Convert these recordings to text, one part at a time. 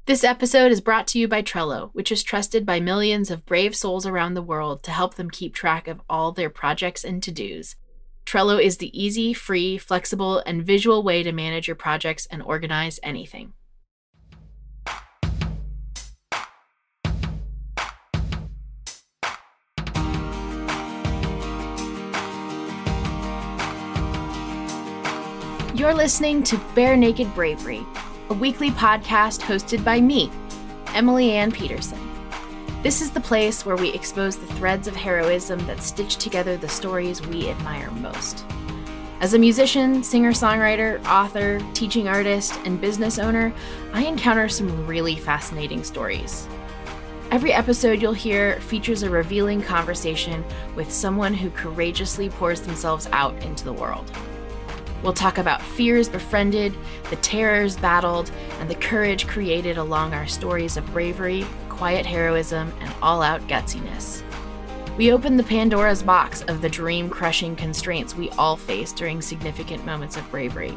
This episode is brought to you by Trello, which is trusted by millions of brave souls around the world to help them keep track of all their projects and to-dos. Trello is the easy, free, flexible, and visual way to manage your projects and organize anything. You're listening to Bare Naked Bravery, a weekly podcast hosted by me, Emily Ann Peterson. This is the place where we expose the threads of heroism that stitch together the stories we admire most. As a musician, singer-songwriter, author, teaching artist, and business owner, I encounter some really fascinating stories. Every episode you'll hear features a revealing conversation with someone who courageously pours themselves out into the world. We'll talk about fears befriended, the terrors battled, and the courage created along our stories of bravery, quiet heroism, and all-out gutsiness. We open the Pandora's box of the dream-crushing constraints we all face during significant moments of bravery.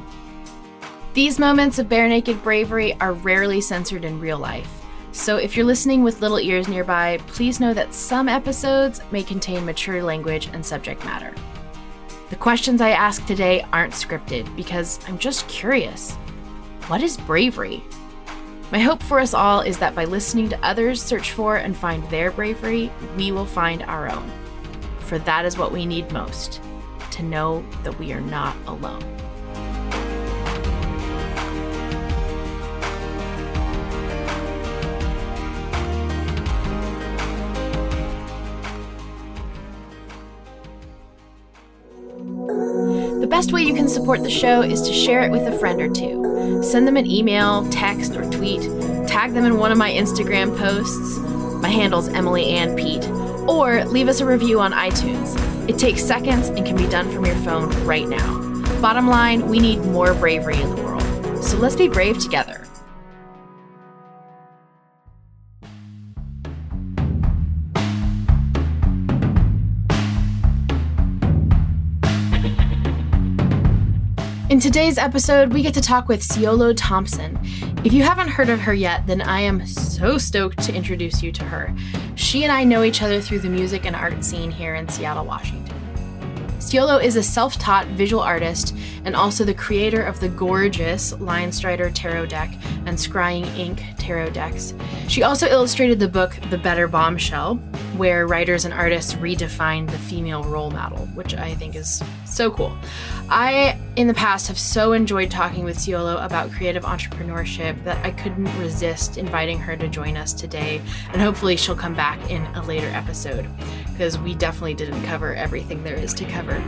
These moments of bare naked bravery are rarely censored in real life, so if you're listening with little ears nearby, please know that some episodes may contain mature language and subject matter. The questions I ask today aren't scripted because I'm just curious. What is bravery? My hope for us all is that by listening to others search for and find their bravery, we will find our own. For that is what we need most, to know that we are not alone. The best way you can support the show is to share it with a friend or two. Send them an email, text, or tweet. Tag them in one of my Instagram posts. My handle's Emily Ann Pete. Or leave us a review on iTunes. It takes seconds and can be done from your phone right now. Bottom line, we need more bravery in the world. So let's be brave together. In today's episode, we get to talk with Siolo Thompson. If you haven't heard of her yet, then I am so stoked to introduce you to her. She and I know each other through the music and art scene here in Seattle, Washington. Siolo is a self-taught visual artist and also the creator of the gorgeous Lion Strider tarot deck and Scrying Ink tarot decks. She also illustrated the book The Better Bombshell, where writers and artists redefine the female role model, which I think is so cool. I, in the past, have so enjoyed talking with Siolo about creative entrepreneurship that I couldn't resist inviting her to join us today, and hopefully she'll come back in a later episode, because we definitely didn't cover everything there is to cover.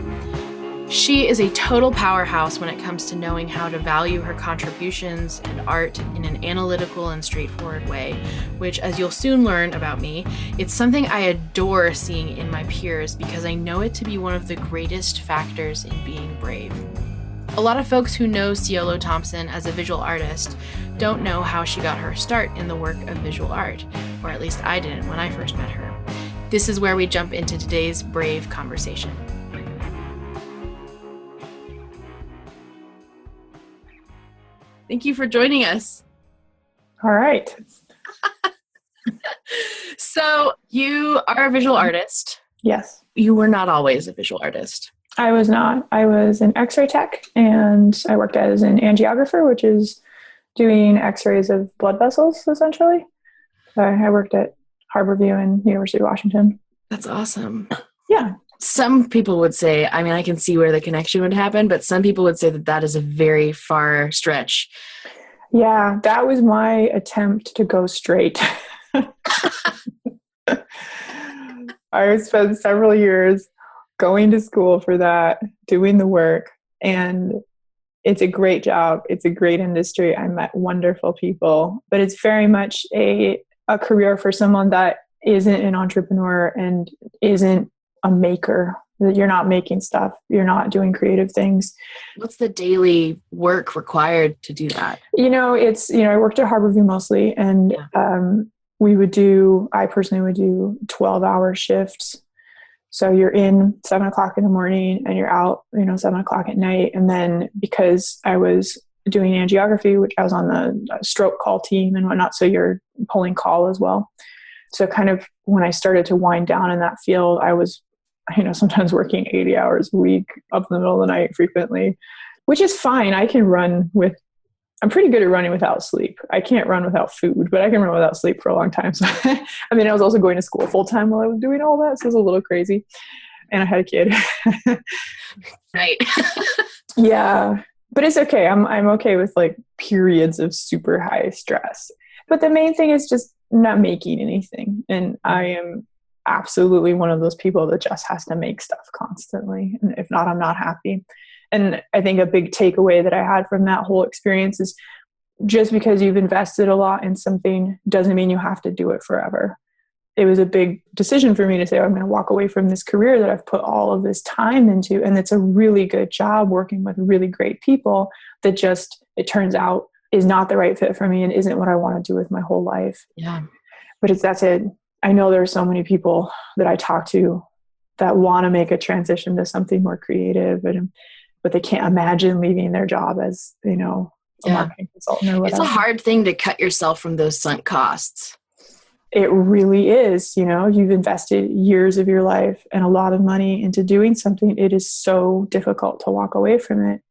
She is a total powerhouse when it comes to knowing how to value her contributions and art in an analytical and straightforward way, which, as you'll soon learn about me, it's something I adore seeing in my peers because I know it to be one of the greatest factors in being brave. A lot of folks who know Siolo Thompson as a visual artist don't know how she got her start in the work of visual art, or at least I didn't when I first met her. This is where we jump into today's brave conversation. Thank you for joining us. All right. So you are a visual artist. Yes. You were not always a visual artist. I was not. I was an X-ray tech, and I worked as an angiographer, which is doing X-rays of blood vessels, essentially. So I worked at Harborview and University of Washington. That's awesome. Yeah. Some people would say, I mean, I can see where the connection would happen, but some people would say that that is a very far stretch. Yeah, that was my attempt to go straight. I spent several years going to school for that, doing the work, and it's a great job. It's a great industry. I met wonderful people, but it's very much a career for someone that isn't an entrepreneur and isn't a maker. You're not making stuff. You're not doing creative things. What's the daily work required to do that? I worked at Harborview mostly, and I personally would do 12-hour shifts. So you're in 7 o'clock in the morning and you're out, 7 o'clock at night. And then because I was doing angiography, which I was on the stroke call team and whatnot. So you're pulling call as well. So kind of when I started to wind down in that field, I was, sometimes working 80 hours a week up in the middle of the night frequently, which is fine. I'm pretty good at running without sleep. I can't run without food, but I can run without sleep for a long time. So, I was also going to school full time while I was doing all that. So it was a little crazy. And I had a kid. Right. Yeah. But it's okay. I'm okay with like periods of super high stress. But the main thing is just not making anything. And I am absolutely one of those people that just has to make stuff constantly. And if not, I'm not happy. And I think a big takeaway that I had from that whole experience is just because you've invested a lot in something doesn't mean you have to do it forever. It was a big decision for me to say, I'm going to walk away from this career that I've put all of this time into. And it's a really good job working with really great people that just, it turns out, is not the right fit for me and isn't what I want to do with my whole life. Yeah. But that's it. I know there are so many people that I talk to that want to make a transition to something more creative, but they can't imagine leaving their job as, a marketing consultant or whatever. It's a hard thing to cut yourself from those sunk costs. It really is. You've invested years of your life and a lot of money into doing something. It is so difficult to walk away from it.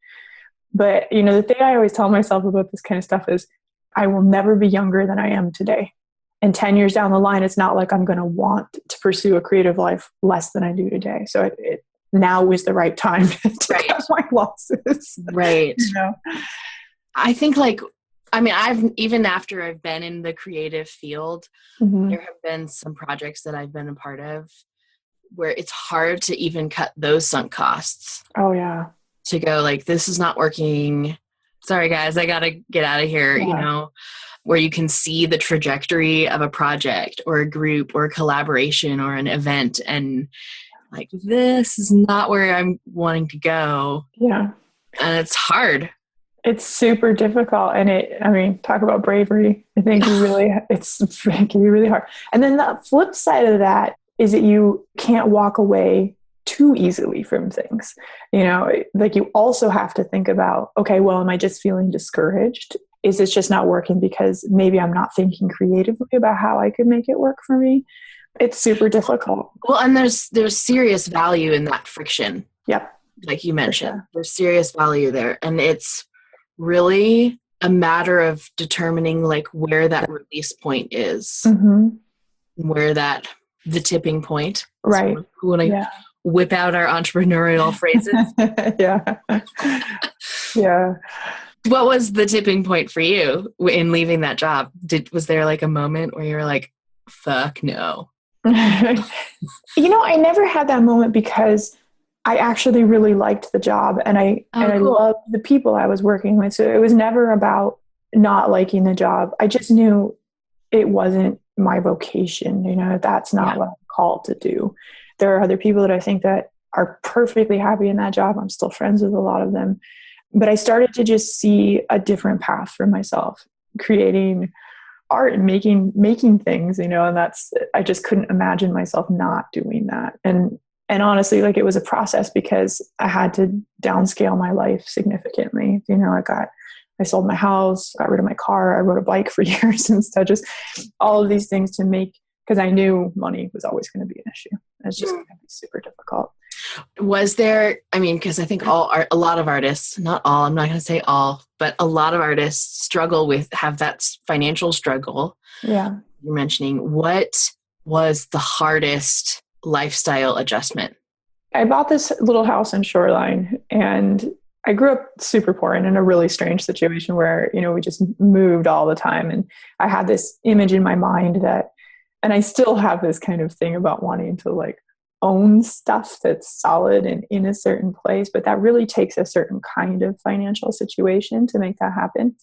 But, the thing I always tell myself about this kind of stuff is I will never be younger than I am today. And 10 years down the line, it's not like I'm going to want to pursue a creative life less than I do today. So it now is the right time to cut my losses. Right. I think even after I've been in the creative field, there have been some projects that I've been a part of where it's hard to even cut those sunk costs. Oh yeah. To go like, this is not working. Sorry guys, I got to get out of here, where you can see the trajectory of a project or a group or a collaboration or an event and like, this is not where I'm wanting to go. Yeah. And it's hard. It's super difficult. And talk about bravery. I think it can be really hard. And then the flip side of that is that you can't walk away too easily from things. Like you also have to think about, okay, well, am I just feeling discouraged? Is this just not working because maybe I'm not thinking creatively about how I could make it work for me? It's super difficult. Well, and there's serious value in that friction. Yep. Like you mentioned, there's serious value there. And it's really a matter of determining like where that release point is, where the tipping point. Right. So when I whip out our entrepreneurial phrases. Yeah. Yeah. What was the tipping point for you in leaving that job? Was there like a moment where you were like, fuck no? I never had that moment because I actually really liked the job and I loved the people I was working with. So it was never about not liking the job. I just knew it wasn't my vocation. That's not what I'm called to do. There are other people that I think that are perfectly happy in that job. I'm still friends with a lot of them. But I started to just see a different path for myself, creating art and making things, and I just couldn't imagine myself not doing that. And honestly, like it was a process because I had to downscale my life significantly. I sold my house, got rid of my car, I rode a bike for years and stuff, just all of these things because I knew money was always going to be an issue. It's just going to be super difficult. Was there, because I think a lot of artists, not all, I'm not going to say all, but a lot of artists have that financial struggle. Yeah. You're mentioning, what was the hardest lifestyle adjustment? I bought this little house in Shoreline and I grew up super poor and in a really strange situation where, we just moved all the time. And I had this image in my mind and I still have this kind of thing about wanting to like own stuff that's solid and in a certain place, but that really takes a certain kind of financial situation to make that happen.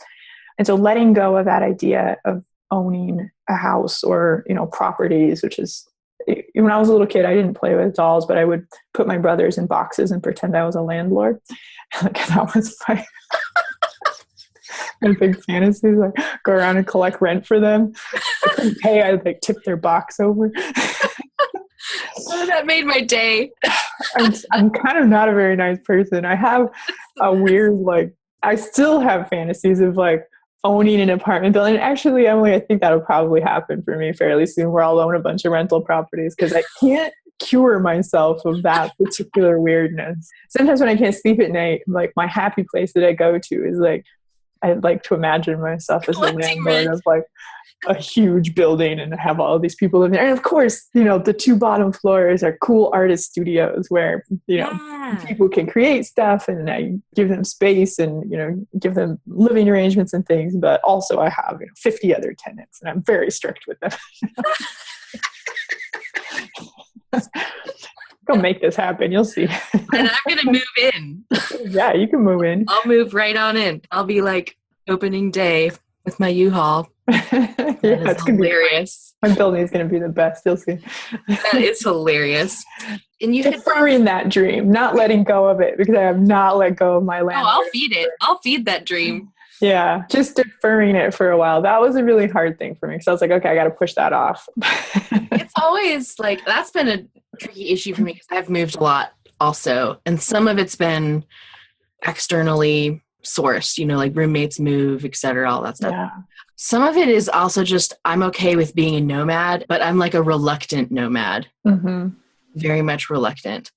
And so letting go of that idea of owning a house or, properties, which is, when I was a little kid, I didn't play with dolls, but I would put my brothers in boxes and pretend I was a landlord. That was my big fantasy, like go around and collect rent for them. I couldn't pay, I'd like tip their box over. Oh, that made my day. I'm kind of not a very nice person. I have a weird like I still have fantasies of like owning an apartment building. And actually, Emily, I think that'll probably happen for me fairly soon, where I'll own a bunch of rental properties, because I can't cure myself of that particular weirdness. Sometimes when I can't sleep at night, like my happy place that I go to is like, I like to imagine myself as the landlord of like a huge building and have all of these people in there. And of course, you know, the 2 bottom floors are cool artist studios where, you know, people can create stuff, and I give them space and, you know, give them living arrangements and things. But also I have, you know, 50 other tenants, and I'm very strict with them. Go make this happen. You'll see. And I'm going to move in. Yeah, you can move in. I'll move right on in. I'll be like opening day with my U-Haul. Yeah, it's hilarious. My building is going to be the best. You'll see. That is hilarious. And you deferring that dream, not letting go of it, because I have not let go of my landlord. Oh, I'll feed it. I'll feed that dream. Yeah, just deferring it for a while. That was a really hard thing for me, because I was like, okay, I got to push that off. It's always like, that's been a tricky issue for me, because I've moved a lot also. And some of it's been externally sourced, you know, like roommates move, et cetera, all that stuff. Yeah. Some of it is also just, I'm okay with being a nomad, but I'm like a reluctant nomad. Mm-hmm. Very much reluctant.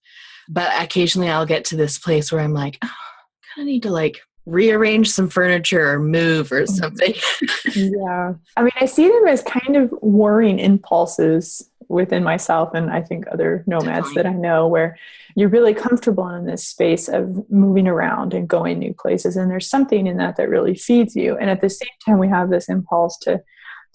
But occasionally I'll get to this place where I'm like, oh, I kind of need to like rearrange some furniture or move or something. Yeah. I mean, I see them as kind of warring impulses within myself, and I think other nomads that I know, where you're really comfortable in this space of moving around and going new places. And there's something in that that really feeds you. And at the same time, we have this impulse to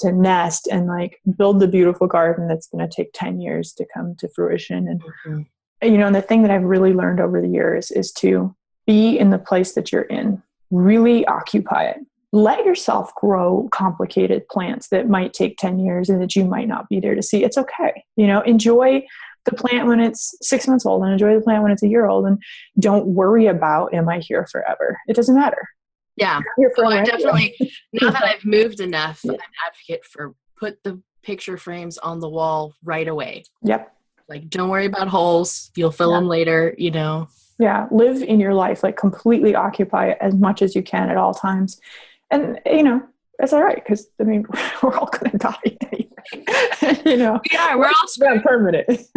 nest and like build the beautiful garden that's going to take 10 years to come to fruition. And, you know, and the thing that I've really learned over the years is to be in the place that you're in, really occupy it. Let yourself grow complicated plants that might take 10 years and that you might not be there to see. It's okay. You know, enjoy the plant when it's 6 months old and enjoy the plant when it's a year old, and don't worry about, am I here forever? It doesn't matter. Yeah. I definitely, now that I've moved enough, I'm an advocate for put the picture frames on the wall right away. Yep. Like, don't worry about holes. You'll fill them later, you know. Yeah. Live in your life, like completely occupy it as much as you can at all times. And, you know, that's all right, because, I mean, we're all going to die anyway. You know? Yeah, we're all not permanent.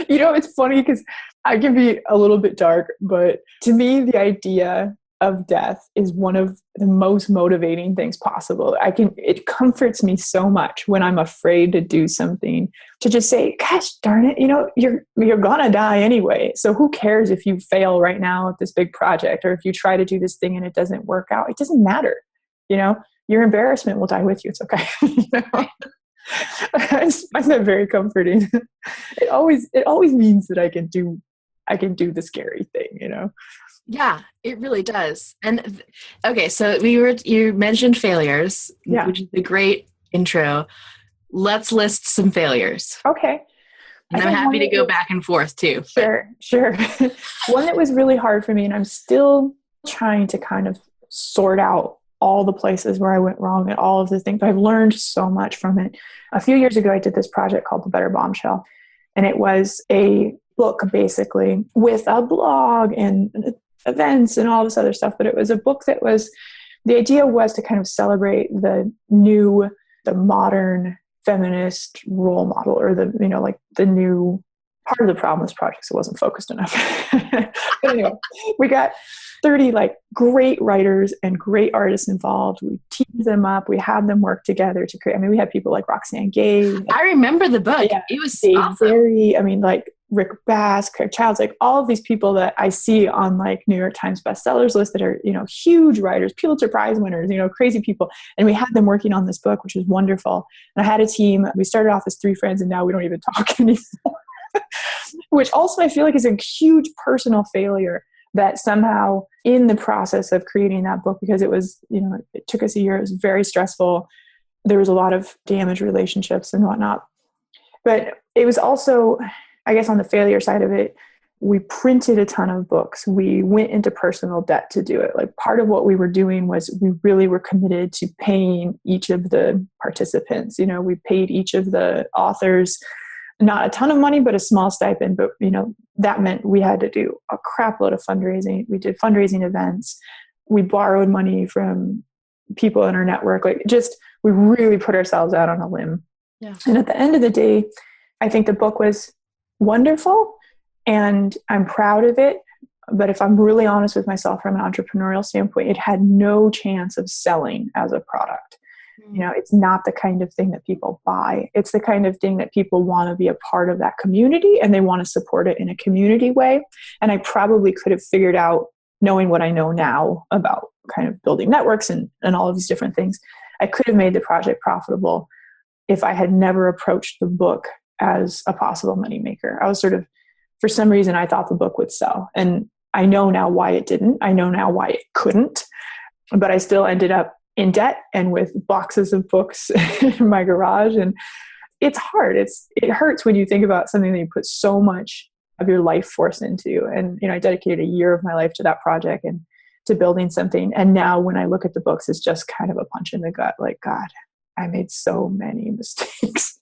You know, it's funny because I can be a little bit dark, but to me, the idea of death is one of the most motivating things possible. It comforts me so much when I'm afraid to do something, to just say, gosh darn it, you know, you're gonna die anyway. So who cares if you fail right now at this big project, or if you try to do this thing and it doesn't work out? It doesn't matter. You know, your embarrassment will die with you. It's okay. You know? I just find that very comforting. It always means that I can do the scary thing, you know? Yeah, it really does. And okay, so you mentioned failures, which is a great intro. Let's list some failures. Okay. And I'm happy to go back and forth too. Sure. One that was really hard for me, and I'm still trying to kind of sort out all the places where I went wrong and all of the things, but I've learned so much from it. A few years ago, I did this project called The Better Bombshell, and it was a book basically with a blog and events and all this other stuff. But it was a book that the idea was to kind of celebrate the modern feminist role model, or the new part of the problem. This project, so it wasn't focused enough. But anyway, we got 30 like great writers and great artists involved. We teamed them up. We had them work together to create. I mean, we had people like Roxanne Gay. I remember the book. Yeah, it was Dave awesome. Barry, I mean, like Rick Bass, Craig Childs, like all of these people that I see on like New York Times bestsellers list that are, you know, huge writers, Pulitzer Prize winners, you know, crazy people. And we had them working on this book, which was wonderful. And I had a team. We started off as 3 friends, and now we don't even talk anymore. Which also I feel like is a huge personal failure, that somehow in the process of creating that book, because it was, you know, it took us a year, it was very stressful. There was a lot of damaged relationships and whatnot. But it was also, I guess on the failure side of it, we printed a ton of books. We went into personal debt to do it. Like part of what we were doing was we really were committed to paying each of the participants. You know, we paid each of the authors not a ton of money, but a small stipend. But, you know, that meant we had to do a crap load of fundraising. We did fundraising events. we borrowed money from people in our network. Like just, we really put ourselves out on a limb. Yeah. And at the end of the day, I think the book was wonderful and I'm proud of it. But if I'm really honest with myself from an entrepreneurial standpoint, it had no chance of selling as a product. You know, it's not the kind of thing that people buy. It's the kind of thing that people want to be a part of that community and they want to support it in a community way. And I probably could have figured out, knowing what I know now about kind of building networks and all of these different things, I could have made the project profitable if I had never approached the book as a possible moneymaker. I was sort of, for some reason, I thought the book would sell. And I know now why it didn't. I know now why it couldn't. But I still ended up in debt and with boxes of books in my garage. And it's hard. It hurts when you think about something that you put so much of your life force into. And, you know, I dedicated a year of my life to that project and to building something. And now when I look at the books, it's just kind of a punch in the gut. Like, God, I made so many mistakes.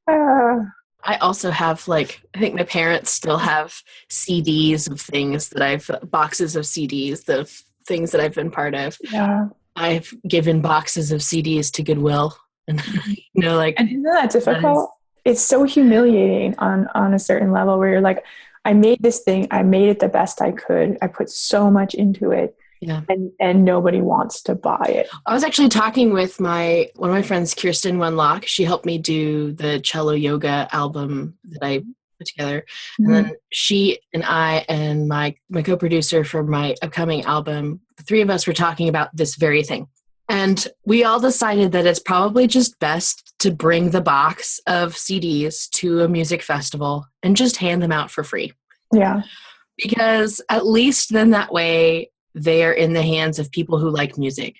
I also have I think my parents still have CDs of things that boxes of CDs, the things that I've been part of. Yeah. I've given boxes of CDs to Goodwill. And, you know, like. And isn't that difficult? It's so humiliating on a certain level where you're like, I made this thing. I made it the best I could. I put so much into it. Yeah. And nobody wants to buy it. I was actually talking with one of my friends, Kirsten Wenlock. She helped me do the cello yoga album that I put together. Mm-hmm. And then she and I and my co-producer for my upcoming album, the three of us were talking about this very thing. And we all decided that it's probably just best to bring the box of CDs to a music festival and just hand them out for free. Yeah. Because at least then that way, they are in the hands of people who like music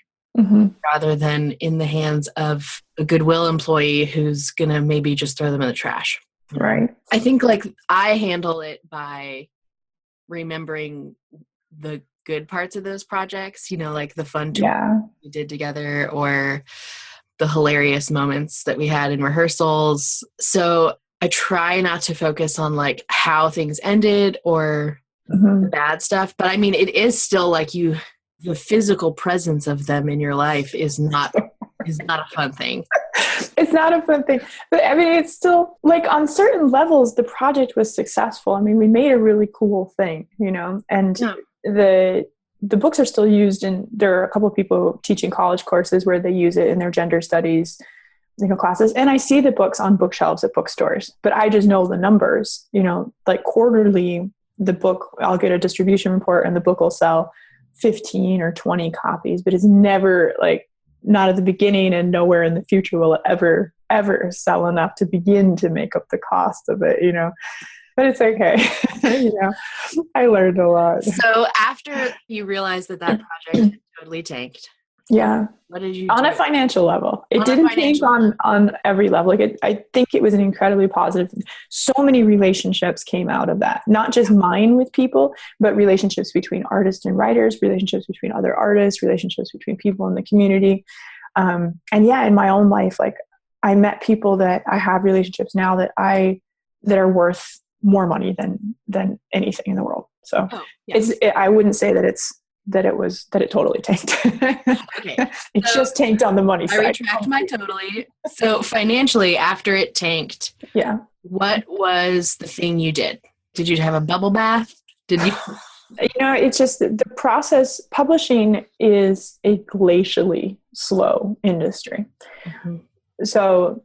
rather than in the hands of a Goodwill employee who's going to maybe just throw them in the trash. Right. I think I handle it by remembering the good parts of those projects, you know, like the fun tour we did together or the hilarious moments that we had in rehearsals. So I try not to focus on how things ended or the bad stuff. But I mean, it is still the physical presence of them in your life is not a fun thing. It's not a fun thing. But I mean, it's still on certain levels, the project was successful. I mean, we made a really cool thing, you know, and the books are still used there are a couple of people teaching college courses where they use it in their gender studies, you know, classes. And I see the books on bookshelves at bookstores, but I just know the numbers, you know, quarterly, the book, I'll get a distribution report and the book will sell 15 or 20 copies, but it's never not at the beginning and nowhere in the future will it ever sell enough to begin to make up the cost of it, you know, but it's okay. You know, I learned a lot. So after you realized that project totally tanked. Yeah. What did you do? On a financial level. It didn't tank on every level. I think it was an incredibly positive. So many relationships came out of that. Not just mine with people, but relationships between artists and writers, relationships between other artists, relationships between people in the community. And in my own life, I met people that I have relationships now that are worth more money than anything in the world. So I wouldn't say that it totally tanked. Okay. It just tanked on the money side. I retract my totally. So financially, after it tanked, what was the thing you did? Did you have a bubble bath? Did you? You know, it's just the process. Publishing is a glacially slow industry. Mm-hmm. So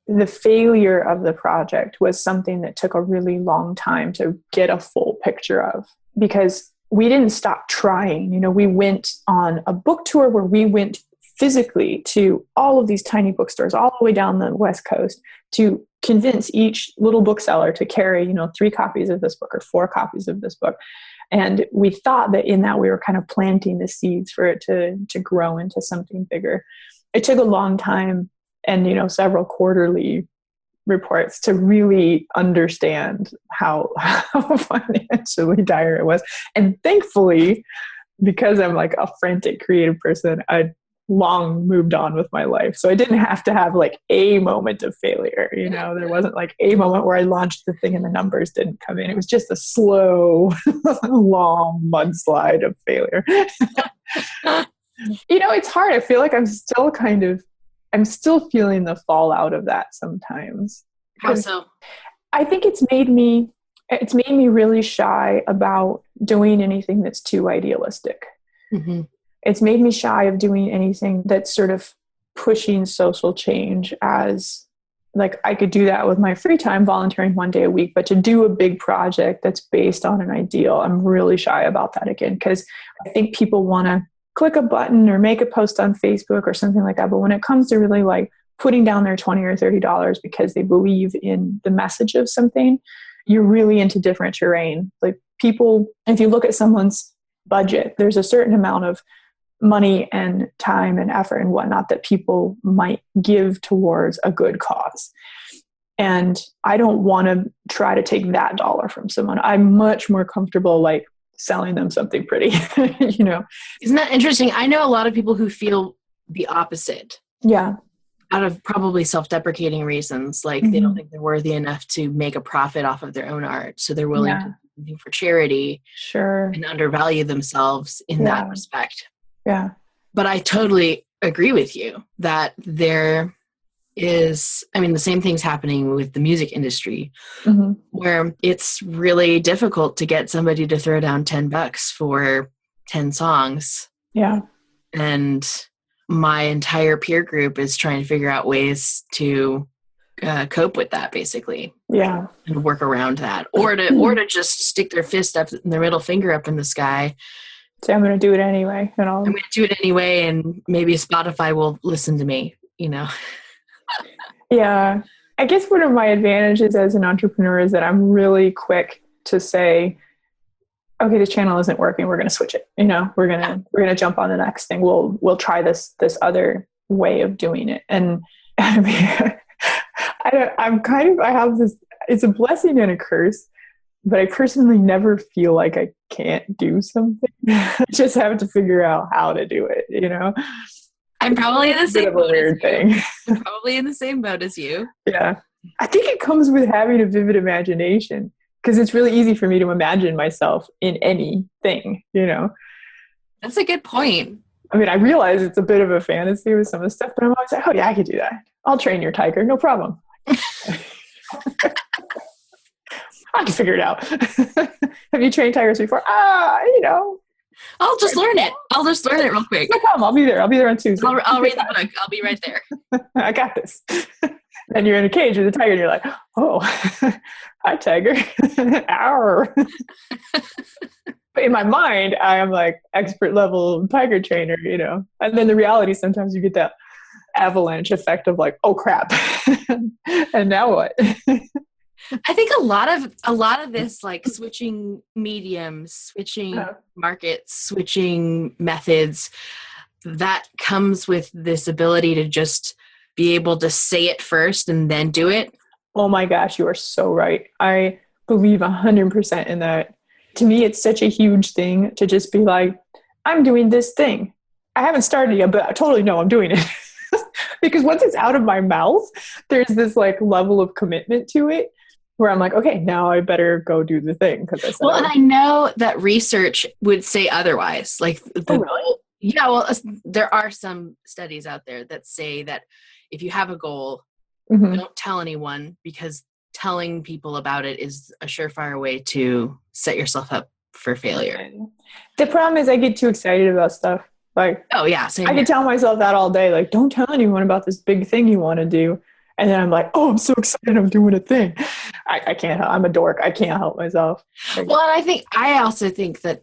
the failure of the project was something that took a really long time to get a full picture of, because we didn't stop trying. You know, we went on a book tour where we went physically to all of these tiny bookstores all the way down the West Coast to convince each little bookseller to carry, you know, 3 copies of this book or 4 copies of this book. And we thought that in that we were kind of planting the seeds for it to grow into something bigger. It took a long time and, you know, several quarterly reports to really understand how financially dire it was. And thankfully, because I'm a frantic creative person, long moved on with my life. So I didn't have to have like a moment of failure. There wasn't like a moment where I launched the thing and the numbers didn't come in. It was just a slow, long mudslide of failure. It's hard. I feel like I'm still feeling the fallout of that sometimes. How so? I think it's made me really shy about doing anything that's too idealistic. Mm-hmm. It's made me shy of doing anything that's sort of pushing social change, as like I could do that with my free time, volunteering 1 day a week, but to do a big project that's based on an ideal, I'm really shy about that again, because I think people want to click a button or make a post on Facebook or something like that. But when it comes to really like putting down their $20 or $30 because they believe in the message of something, you're really into different terrain. Like people, if you look at someone's budget, there's a certain amount of money and time and effort and whatnot that people might give towards a good cause. And I don't want to try to take that dollar from someone. I'm much more comfortable like selling them something pretty, Isn't that interesting? I know a lot of people who feel the opposite. Yeah. Out of probably self-deprecating reasons, like they don't think they're worthy enough to make a profit off of their own art. So they're willing to do something for charity, and undervalue themselves in that respect. Yeah. But I totally agree with you that there is, the same thing's happening with the music industry, where it's really difficult to get somebody to throw down $10 for 10 songs. Yeah. And my entire peer group is trying to figure out ways to cope with that, basically. Yeah. And work around that, or to just stick their fist up and their middle finger up in the sky. So I'm going to do it anyway. And I'm going to do it anyway, and maybe Spotify will listen to me, Yeah. I guess one of my advantages as an entrepreneur is that I'm really quick to say, okay, this channel isn't working. We're going to switch it. We're going to jump on the next thing. We'll try this other way of doing it. And I have this, it's a blessing and a curse, but I personally never feel like I can't do something. I just have to figure out how to do it, I'm probably in the same boat as thing. I'm probably in the same boat as you. Yeah. I think it comes with having a vivid imagination, because it's really easy for me to imagine myself in anything, That's a good point. I realize it's a bit of a fantasy with some of the stuff, but I'm always like, oh yeah, I could do that. I'll train your tiger. No problem. I can figure it out. Have you trained tigers before? I'll just learn it. I'll just learn it real quick. No problem. I'll be there. I'll be there on Tuesday. I'll read the book. I'll be right there. I got this. And you're in a cage with a tiger and you're like, oh, hi, tiger. Ow. But in my mind, I am like expert level tiger trainer, And then the reality, sometimes you get that avalanche effect of like, oh crap. And now what? I think a lot of this, like switching mediums, switching markets, switching methods, that comes with this ability to just be able to say it first and then do it. Oh my gosh, you are so right. I believe 100% in that. To me, it's such a huge thing to just be like, I'm doing this thing. I haven't started yet, but I totally know I'm doing it. Because once it's out of my mouth, there's this like level of commitment to it where I'm like, okay, now I better go do the thing. Well, and I know that research would say otherwise. Like, really? Yeah, well, there are some studies out there that say that if you have a goal, don't tell anyone, because telling people about it is a surefire way to set yourself up for failure. The problem is I get too excited about stuff. Like, oh yeah, same I here. can tell myself that all day. Like, don't tell anyone about this big thing you want to do. And then I'm like, oh, I'm so excited I'm doing a thing. I can't, I'm a dork. I can't help myself. Well, and I also think that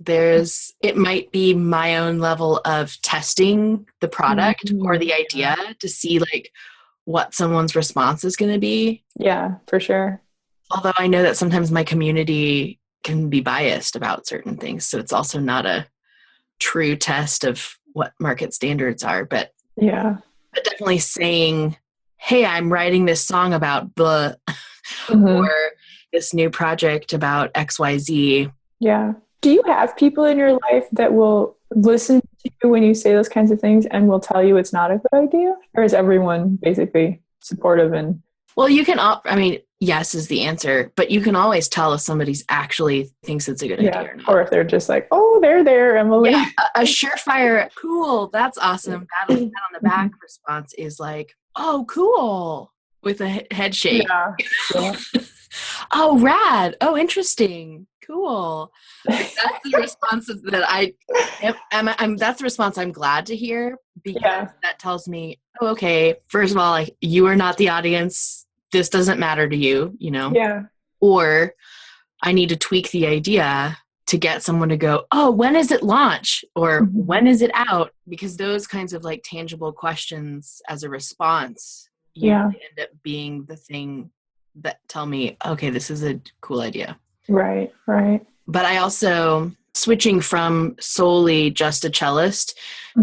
it might be my own level of testing the product or the idea to see like what someone's response is going to be. Yeah, for sure. Although I know that sometimes my community can be biased about certain things. So it's also not a true test of what market standards are, but definitely saying, hey, I'm writing this song about blah, or this new project about XYZ. Yeah. Do you have people in your life that will listen you when you say those kinds of things and will tell you it's not a good idea? Or is everyone basically supportive? And well, you can, I mean, yes is the answer, but you can always tell if somebody's actually thinks it's a good idea or not. Or if they're just like, oh, there, Emily. Yeah, a surefire, cool, that's awesome, pat on the back response is like, oh, cool, with a head shake. Yeah. Oh, rad. Oh, interesting. Cool. Like, that's the response that that's the response I'm glad to hear, because that tells me, oh, okay, first of all, like, you are not the audience. This doesn't matter to you, you know? Yeah. Or I need to tweak the idea to get someone to go, oh, when is it launch? Or when is it out? Because those kinds of like tangible questions as a response end up being the thing that tell me, okay, this is a cool idea. Right. But I also, switching from solely just a cellist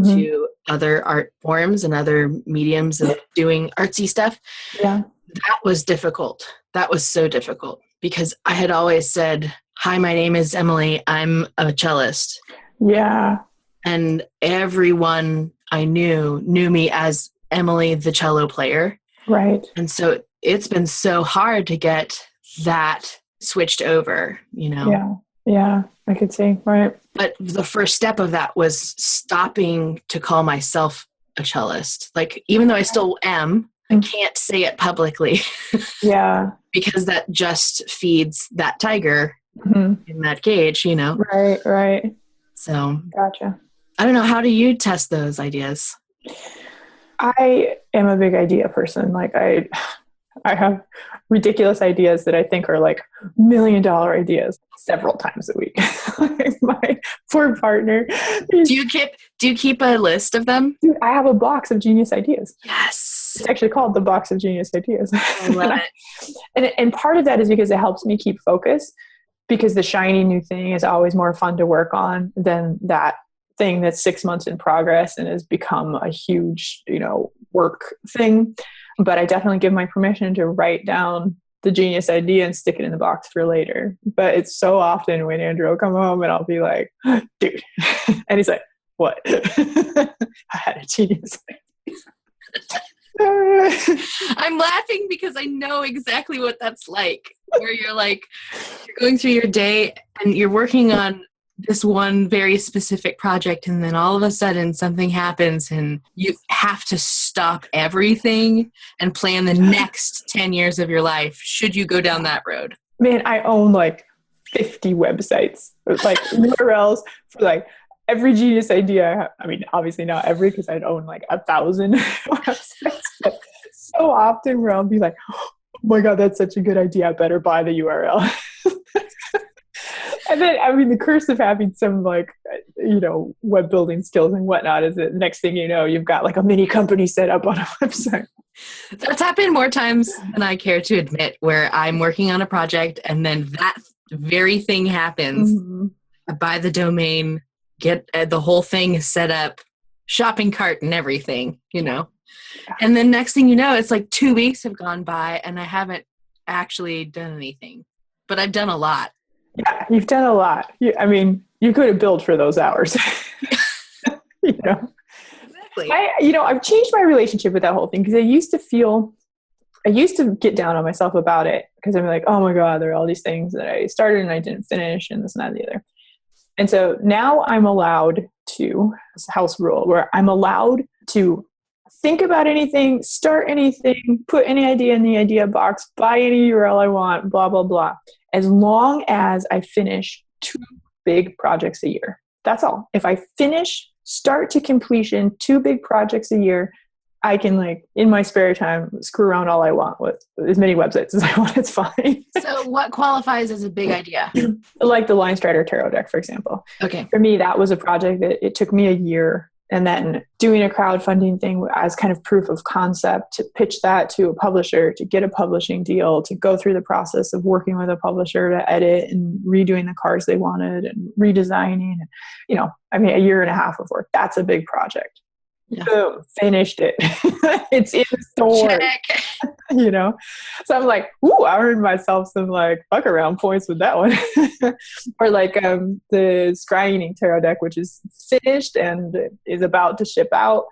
to other art forms and other mediums of doing artsy stuff, that was difficult. That was so difficult because I had always said, hi, my name is Emily. I'm a cellist. Yeah. And everyone I knew me as Emily, the cello player. Right. And so it's been so hard to get that switched over, you know? Yeah, I could see. Right. But the first step of that was stopping to call myself a cellist. Like, even though I still am, I can't say it publicly. Yeah. Because that just feeds that tiger in that cage, you know? Right. So. Gotcha. I don't know. How do you test those ideas? I am a big idea person. Like I have ridiculous ideas that I think are like $1 million ideas several times a week. Like my poor partner. Do you keep a list of them? Dude, I have a box of genius ideas. Yes. It's actually called the box of genius ideas. I love it. And part of that is because it helps me keep focus, because the shiny new thing is always more fun to work on than that thing that's 6 months in progress and has become a huge, work thing. But I definitely give my permission to write down the genius idea and stick it in the box for later. But it's so often when Andrew will come home and I'll be like, dude. And he's like, what? I had a genius idea. I'm laughing because I know exactly what that's like, where you're going through your day and you're working on this one very specific project, and then all of a sudden something happens and you have to stop everything and plan the next 10 years of your life should you go down that road. Man, I own like 50 websites, like URLs for like every genius idea. I mean, obviously not every, because I'd own like 1,000 websites. But so often where I'll be like, oh my God, that's such a good idea. I better buy the URL. And then, I mean, the curse of having some like, web building skills and whatnot is that next thing you know, you've got like a mini company set up on a website. That's happened more times than I care to admit, where I'm working on a project and then that very thing happens. I buy the domain, get the whole thing set up, shopping cart and everything, And then next thing you know, it's like 2 weeks have gone by and I haven't actually done anything, but I've done a lot. Yeah, you've done a lot. You could have billed for those hours. Exactly. I've changed my relationship with that whole thing, because I used to get down on myself about it, because I'm like, oh my God, there are all these things that I started and I didn't finish and this and that and the other. And so now I'm allowed to, it's a house rule, where I'm allowed to think about anything, start anything, put any idea in the idea box, buy any URL I want, blah, blah, blah, as long as I finish 2 big projects a year. That's all. If I finish start to completion 2 big projects a year, I can, like, in my spare time, screw around all I want with as many websites as I want. It's fine. So what qualifies as a big idea? Like the Line Strider Tarot deck, for example. Okay. For me, that was a project that it took me a year. And then doing a crowdfunding thing as kind of proof of concept, to pitch that to a publisher, to get a publishing deal, to go through the process of working with a publisher to edit and redoing the cards they wanted and redesigning. A year and a half of work. That's a big project. Yeah. Boom, finished it. It's in the store. you know? So I'm like, ooh, I earned myself some like fuck around points with that one. Or like the scrying tarot deck, which is finished and is about to ship out.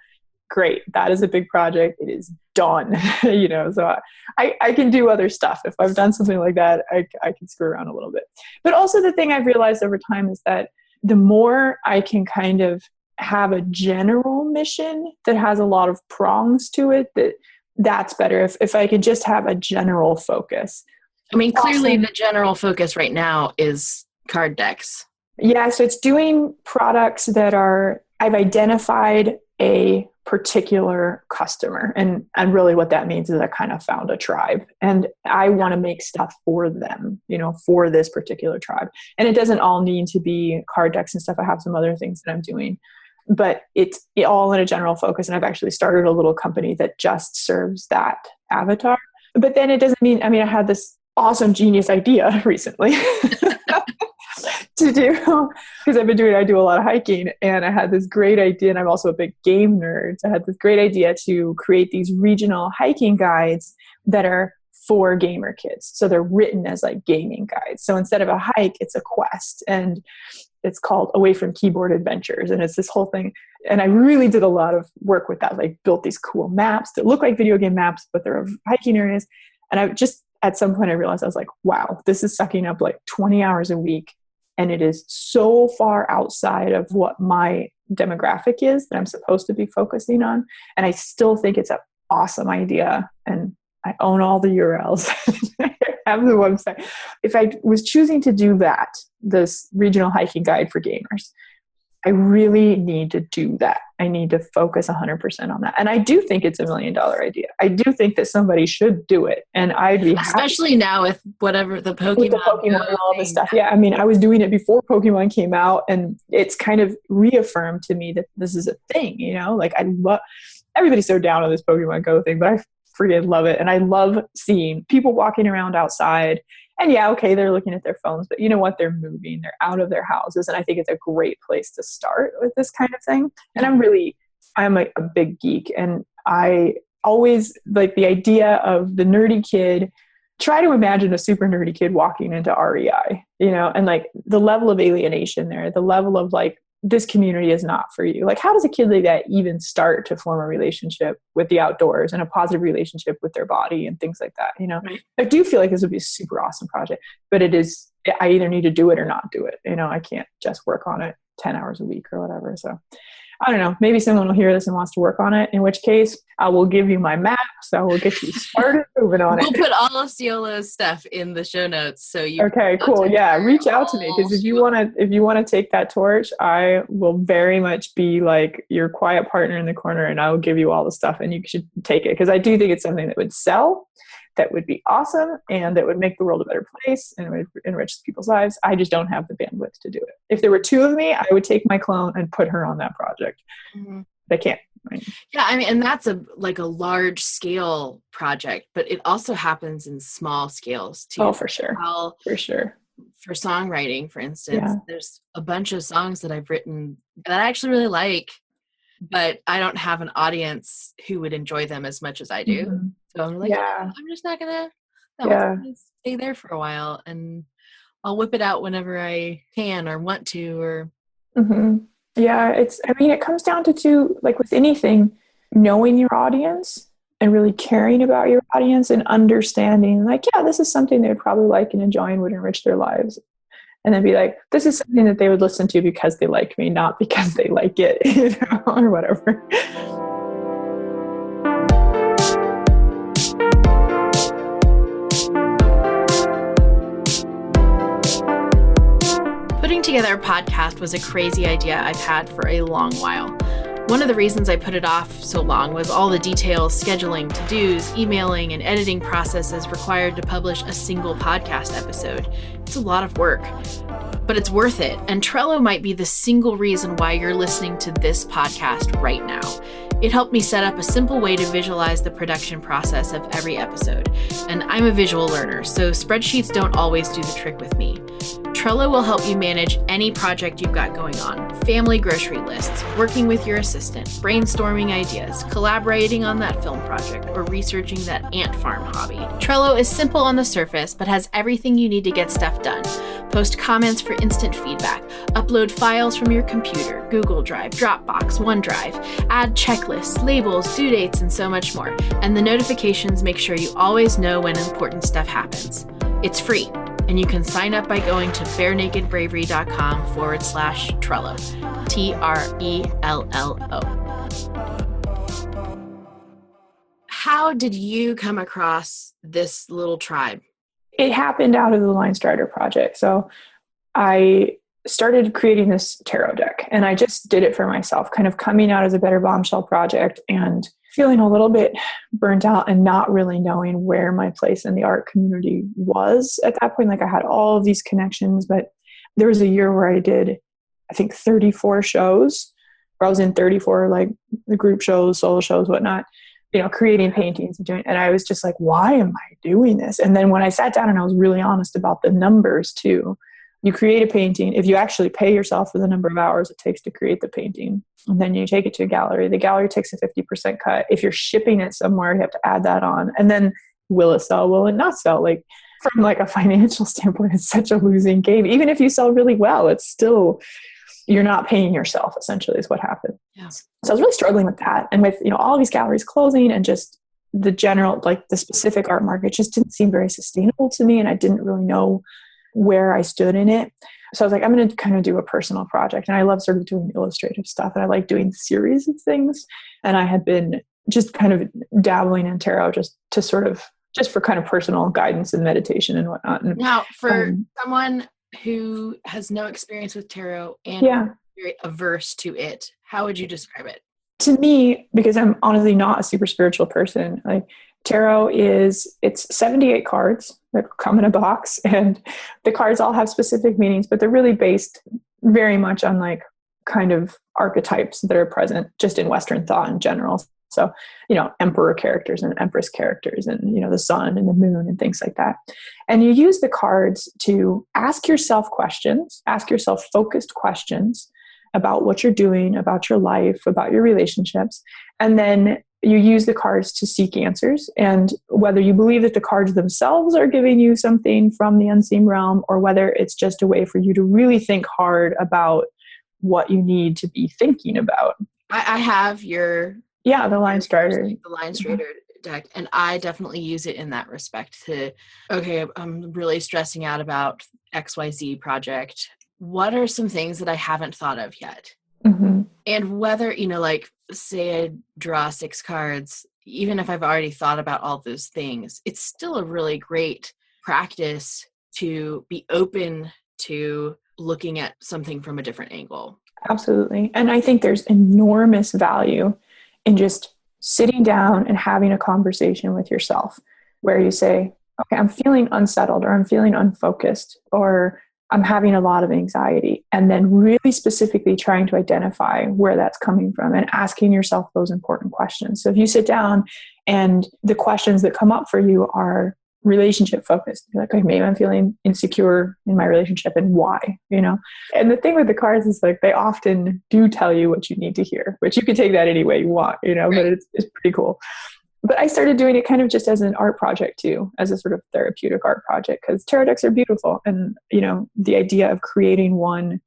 Great. That is a big project. It is done, you know? So I can do other stuff. If I've done something like that, I can screw around a little bit. But also the thing I've realized over time is that the more I can kind of have a general mission that has a lot of prongs to it, that's better. If I could just have a general focus. I mean, clearly the general focus right now is card decks. Yeah. So it's doing products that I've identified a particular customer. And really what that means is I kind of found a tribe and I want to make stuff for them, you know, for this particular tribe. And it doesn't all need to be card decks and stuff. I have some other things that I'm doing, but it's all in a general focus. And I've actually started a little company that just serves that avatar. But then it doesn't mean, I mean, I had this awesome genius idea recently to do, because I do a lot of hiking, and I had this great idea, and I'm also a big game nerd. So I had this great idea to create these regional hiking guides that are for gamer kids. So they're written as like gaming guides. So instead of a hike, it's a quest, and it's called Away from Keyboard Adventures. And it's this whole thing. And I really did a lot of work with that. Like built these cool maps that look like video game maps, but they're of hiking areas. And I just, at some point I realized, I was like, wow, this is sucking up like 20 hours a week. And it is so far outside of what my demographic is that I'm supposed to be focusing on. And I still think it's an awesome idea. And I own all the URLs. I have the website. If I was choosing to do that, this regional hiking guide for gamers, I really need to do that. I need to focus 100% on that. And I do think it's $1 million idea. I do think that somebody should do it. And I'd be happy. Especially now with whatever the Pokemon and all this stuff. Yeah. I mean, I was doing it before Pokemon came out, and it's kind of reaffirmed to me that this is a thing, you know, like I love, everybody's so down on this Pokemon Go thing, but I freaking love it. And I love seeing people walking around outside. And yeah, okay, they're looking at their phones, but you know what? They're moving. They're out of their houses. And I think it's a great place to start with this kind of thing. And I'm a big geek. And I always like the idea of the nerdy kid. Try to imagine a super nerdy kid walking into REI, you know, and like the level of alienation there, the level of like, this community is not for you. Like, how does a kid like that even start to form a relationship with the outdoors and a positive relationship with their body and things like that? You know, right. I do feel like this would be a super awesome project, but I either need to do it or not do it. You know, I can't just work on it 10 hours a week or whatever. So I don't know, maybe someone will hear this and wants to work on it, in which case I will give you my maps. I will get you started moving on it. We'll put all of Siolo's stuff in the show notes. So you okay, cool. Yeah. Reach out to me, because if you want to take that torch, I will very much be like your quiet partner in the corner, and I will give you all the stuff and you should take it. Because I do think it's something that would sell, that would be awesome, and that would make the world a better place and would enrich people's lives. I just don't have the bandwidth to do it. If there were two of me, I would take my clone and put her on that project. Mm-hmm. I can't. Yeah, I mean, and that's a large scale project, but it also happens in small scales too. Oh, for sure. For sure. For songwriting, for instance, there's a bunch of songs that I've written that I actually really like, but I don't have an audience who would enjoy them as much as I do. Mm-hmm. So I'm like, I'm just not gonna stay there for a while, and I'll whip it out whenever I can or want to. Or yeah, it comes down to like with anything, knowing your audience and really caring about your audience and understanding, like, yeah, this is something they would probably like and enjoy and would enrich their lives. And then be like, this is something that they would listen to because they like me, not because they like it, you know, or whatever. Putting together a podcast was a crazy idea I've had for a long while. One of the reasons I put it off so long was all the details, scheduling, to-dos, emailing, and editing processes required to publish a single podcast episode. It's a lot of work, but it's worth it. And Trello might be the single reason why you're listening to this podcast right now. It helped me set up a simple way to visualize the production process of every episode. And I'm a visual learner, so spreadsheets don't always do the trick with me. Trello will help you manage any project you've got going on. Family grocery lists, working with your assistant, brainstorming ideas, collaborating on that film project, or researching that ant farm hobby. Trello is simple on the surface, but has everything you need to get stuff done. Post comments for instant feedback, upload files from your computer, Google Drive, Dropbox, OneDrive, add checklists, labels, due dates, and so much more. And the notifications make sure you always know when important stuff happens. It's free, and you can sign up by going to barenakedbravery.com/Trello. TRELLO. How did you come across this little tribe? It happened out of the Line Starter project. So I started creating this tarot deck, and I just did it for myself, kind of coming out as a Better Bombshell project and feeling a little bit burnt out and not really knowing where my place in the art community was at that point. Like, I had all of these connections, but there was a year where I did, I think, 34 shows, where I was in 34, like the group shows, solo shows, whatnot, creating paintings and doing, and I was just like, why am I doing this? And then when I sat down and I was really honest about the numbers too, you create a painting. If you actually pay yourself for the number of hours it takes to create the painting, and then you take it to a gallery, the gallery takes a 50% cut. If you're shipping it somewhere, you have to add that on. And then will it sell? Will it not sell? Like, from like a financial standpoint, it's such a losing game. Even if you sell really well, it's still, you're not paying yourself, essentially, is what happened. Yes. So I was really struggling with that. And with, all of these galleries closing and just the general, like the specific art market just didn't seem very sustainable to me. And I didn't really know where I stood in it. So I was like, I'm going to kind of do a personal project. And I love sort of doing illustrative stuff. And I like doing series of things. And I had been just kind of dabbling in tarot just for kind of personal guidance and meditation and whatnot. And, now, for someone who has no experience with tarot and very averse to it, how would you describe it? To me, because I'm honestly not a super spiritual person, like, tarot it's 78 cards that come in a box, and the cards all have specific meanings, but they're really based very much on like kind of archetypes that are present just in Western thought in general. So, emperor characters and empress characters and, the sun and the moon and things like that. And you use the cards to ask yourself questions, ask yourself focused questions about what you're doing, about your life, about your relationships. And then you use the cards to seek answers. And whether you believe that the cards themselves are giving you something from the unseen realm, or whether it's just a way for you to really think hard about what you need to be thinking about. I have the Line Starter. The Line Starter deck. And I definitely use it in that respect I'm really stressing out about XYZ project. What are some things that I haven't thought of yet? Mm-hmm. And whether, like, say I draw 6 cards, even if I've already thought about all those things, it's still a really great practice to be open to looking at something from a different angle. Absolutely. And I think there's enormous value in just sitting down and having a conversation with yourself where you say, okay, I'm feeling unsettled, or I'm feeling unfocused, or I'm having a lot of anxiety, and then really specifically trying to identify where that's coming from and asking yourself those important questions. So if you sit down and the questions that come up for you are relationship focused, you're like, okay, maybe I'm feeling insecure in my relationship, and why, And the thing with the cards is, like, they often do tell you what you need to hear, which you can take that any way you want, but it's pretty cool. But I started doing it kind of just as an art project too, as a sort of therapeutic art project, because tarot decks are beautiful. And, the idea of creating one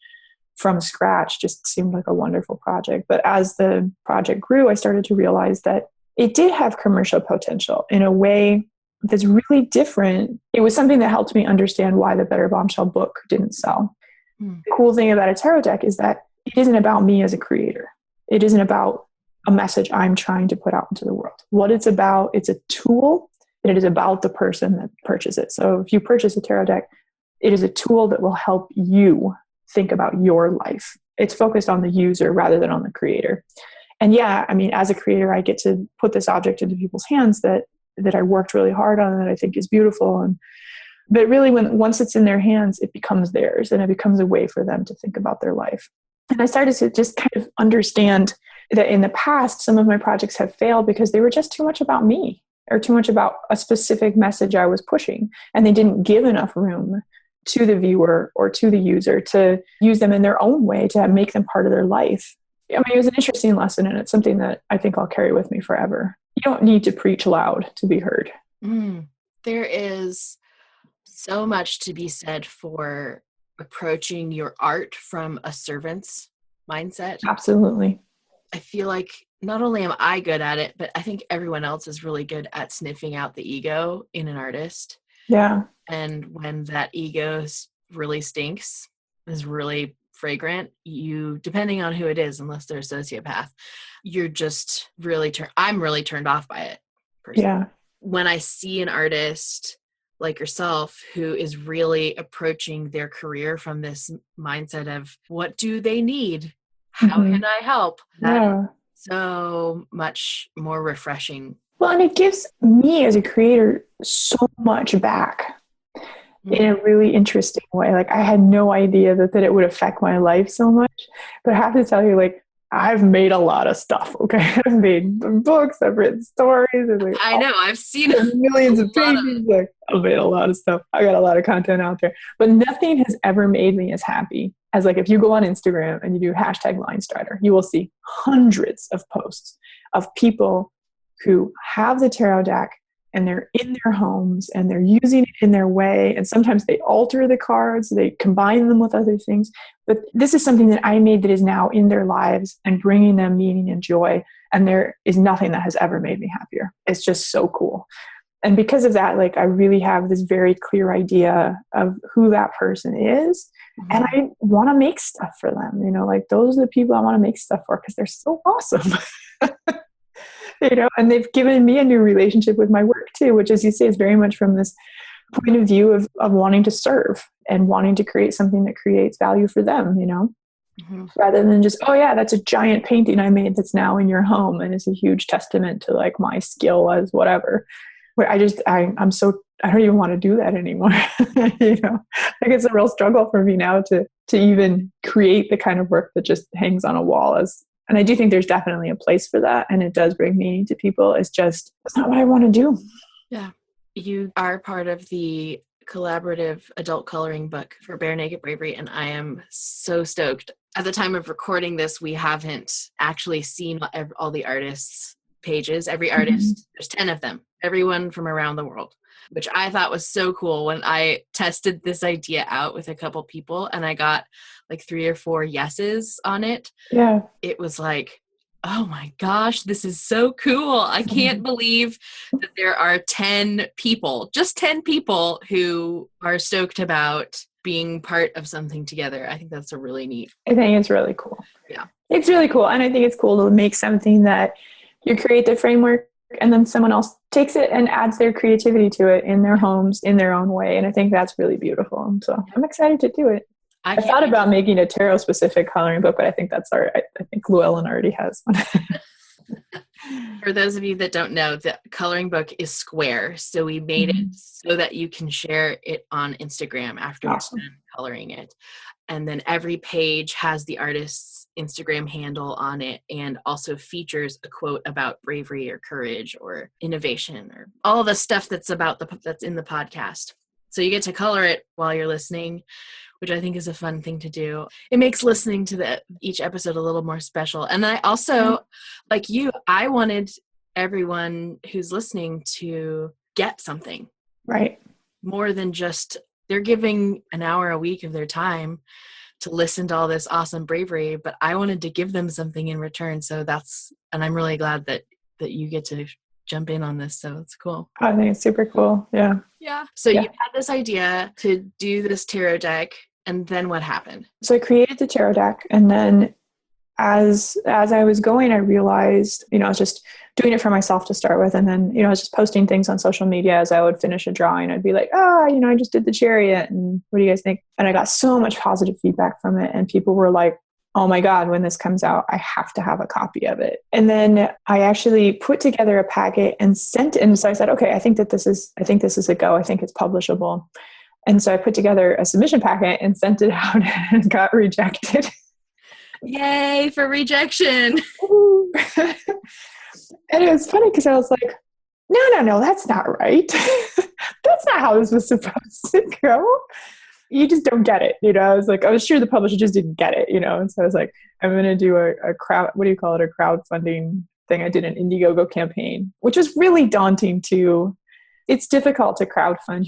from scratch just seemed like a wonderful project. But as the project grew, I started to realize that it did have commercial potential in a way that's really different. It was something that helped me understand why the Better Bombshell book didn't sell. The cool thing about a tarot deck is that it isn't about me as a creator. It isn't about a message I'm trying to put out into the world. What it's about, it's a tool, and it is about the person that purchases it. So if you purchase a tarot deck, it is a tool that will help you think about your life. It's focused on the user rather than on the creator. And as a creator, I get to put this object into people's hands that I worked really hard on, that I think is beautiful. But really, once it's in their hands, it becomes theirs, and it becomes a way for them to think about their life. And I started to just kind of understand that in the past, some of my projects have failed because they were just too much about me, or too much about a specific message I was pushing, and they didn't give enough room to the viewer or to the user to use them in their own way to make them part of their life. I mean, it was an interesting lesson, and it's something that I think I'll carry with me forever. You don't need to preach loud to be heard. There is so much to be said for approaching your art from a servant's mindset. Absolutely. I feel like not only am I good at it, but I think everyone else is really good at sniffing out the ego in an artist. Yeah. And when that ego really stinks, is really fragrant, you, depending on who it is, unless they're a sociopath, you're just really I'm really turned off by it personally. Yeah. When I see an artist like yourself who is really approaching their career from this mindset of what do they need? How can I help? That's so much more refreshing. Well, and it gives me as a creator so much back in a really interesting way. Like, I had no idea that it would affect my life so much, but I have to tell you, like, I've made a lot of stuff. Okay. I've made books, I've written stories. Like, I know, I've seen millions of pages. Like, I've made a lot of stuff. I got a lot of content out there, but nothing has ever made me as happy as, like, if you go on Instagram and you do #LineStarter, you will see hundreds of posts of people who have the tarot deck and they're in their homes and they're using it in their way. And sometimes they alter the cards, they combine them with other things. But this is something that I made that is now in their lives and bringing them meaning and joy. And there is nothing that has ever made me happier. It's just so cool. And because of that, like, I really have this very clear idea of who that person is. And I want to make stuff for them. You know, like, those are the people I want to make stuff for because they're so awesome. You know, and they've given me a new relationship with my work too, which, as you say, is very much from this point of view of wanting to serve and wanting to create something that creates value for them, you know, rather than just, oh yeah, that's a giant painting I made that's now in your home and is a huge testament to, like, my skill as whatever. Where I don't even want to do that anymore. You know, like, it's a real struggle for me now to even create the kind of work that just hangs on a wall and I do think there's definitely a place for that. And it does bring meaning to people. It's just, it's not what I want to do. Yeah. You are part of the collaborative adult coloring book for Bare Naked Bravery. And I am so stoked. At the time of recording this, we haven't actually seen all the artists' pages. Every artist, there's 10 of them, everyone from around the world, which I thought was so cool when I tested this idea out with a couple people and I got like 3 or 4 yeses on it. Yeah. It was like, oh my gosh, this is so cool. I can't believe that there are 10 people, just 10 people who are stoked about being part of something together. I think that's a really neat. I think it's really cool. Yeah. It's really cool. And I think it's cool to make something that you create the framework and then someone else takes it and adds their creativity to it in their homes, in their own way. And I think that's really beautiful. So I'm excited to do it. I thought about making a tarot specific coloring book, but I think that's all right. I think Llewellyn already has one. For those of you that don't know, the coloring book is square. So we made it so that you can share it on Instagram after you're done coloring it. And then every page has the artist's Instagram handle on it and also features a quote about bravery or courage or innovation or all the stuff that's that's in the podcast. So you get to color it while you're listening, which I think is a fun thing to do. It makes listening to each episode a little more special. And I also, like you, I wanted everyone who's listening to get something. Right. More than just, they're giving an hour a week of their time to listen to all this awesome bravery, but I wanted to give them something in return. So and I'm really glad that you get to jump in on this. So it's cool. I think it's super cool. Yeah. Yeah. So you had this idea to do this tarot deck, and then what happened? So I created the tarot deck, and then as I was going, I realized, I was just doing it for myself to start with. And then, I was just posting things on social media as I would finish a drawing. I'd be like, I just did the chariot. And what do you guys think? And I got so much positive feedback from it. And people were like, oh my God, when this comes out, I have to have a copy of it. And then I actually put together a packet and sent it. And so I said, okay, I think this is a go. I think it's publishable. And so I put together a submission packet and sent it out and got rejected. Yay for rejection. And it was funny because I was like, no, that's not right. That's not how this was supposed to go. you just don't get it. I was sure the publisher just didn't get it, And so I was like, I'm going to do a crowd, what do you call it? A crowdfunding thing. I did an Indiegogo campaign, which was really daunting too. It's difficult to crowdfund.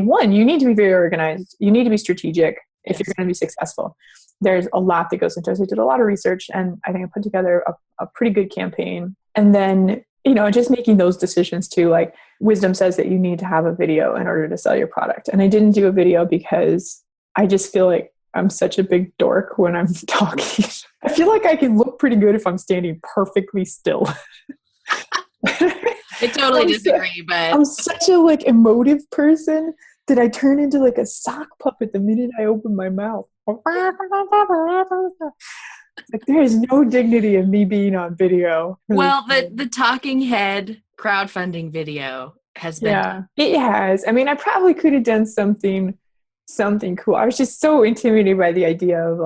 One, you need to be very organized. You need to be strategic if you're going to be successful. There's a lot that goes into it. So I did a lot of research, and I think I put together a pretty good campaign. And then, just making those decisions too, like wisdom says that you need to have a video in order to sell your product. And I didn't do a video because I just feel like I'm such a big dork when I'm talking. I feel like I can look pretty good if I'm standing perfectly still. I totally disagree, but I'm such a emotive person that I turn into a sock puppet the minute I open my mouth. There is no dignity in me being on video. Well, the talking head crowdfunding video has been. Yeah, it has. I probably could have done something cool. I was just so intimidated by the idea of